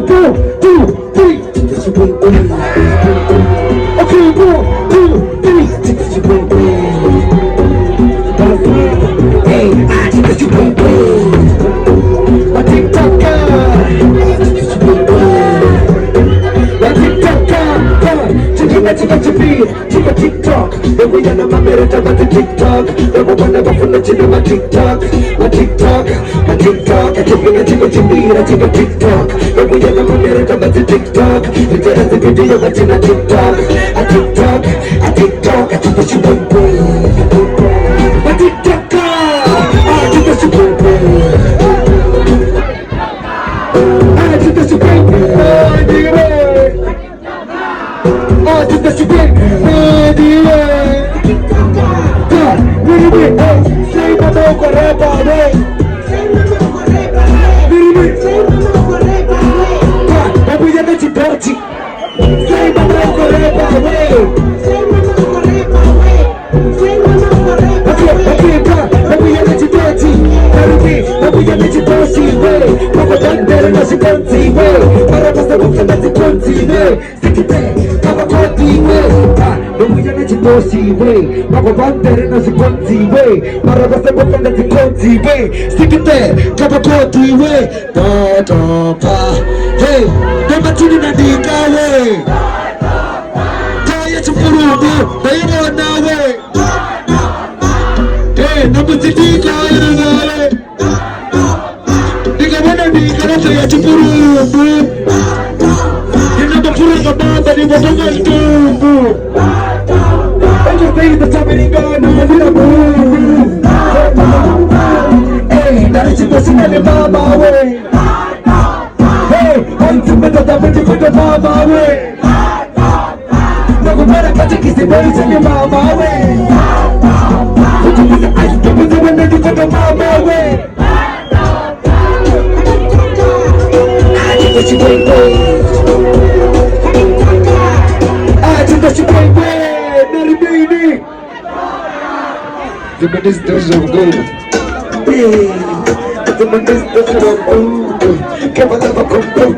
1, 2, 3. Okay, 1, 2, 3. Hey, I think that you win. My TikToker. My TikToker. Chika TikTok. Ewe yana mamereta mati TikTok. Ewe wana wafuna china ma TikTok. Ma TikTok. Ma TikTok. Chipinga chimbira chika TikTok. Ewe yana mamereta mati TikTok. Iterasi video machina TikTok. A TikTok. A TikTok. A chika chibumbu. Ma TikToker. A chika chibumbu. A chika chibumbu. Oh, to the spring, God, really big, say my dog for rapper, God, but we are not dirty. Say my dog for rapper, okay, God, but we are not dirty. But we are not dirty, way. Papa done better than she can't see, way. But I was the book that she can't see, way. Stick it there. Bossy way, Papa Venda na sikonzi way, para basta boka na sikonzi way, stick it there, Papa Koti way, pa, hey, kama tuni na dika way, kaya chupurubu, tayo na way, hey, namusidika na way, dika wana dika na kaya chupurubu, yena mapura kababa ni watonga itumbu. The top of the gun, I'm a little hey, that's the person in the mama way. Hey, I'm to better than what you put the mama way. No matter what you kiss the boys in your mama way. What you put the ice cream in the window, you put the mama way. I think that you ain't way. I think that you ain't way. The ministers of God. The ministers of God. Come on,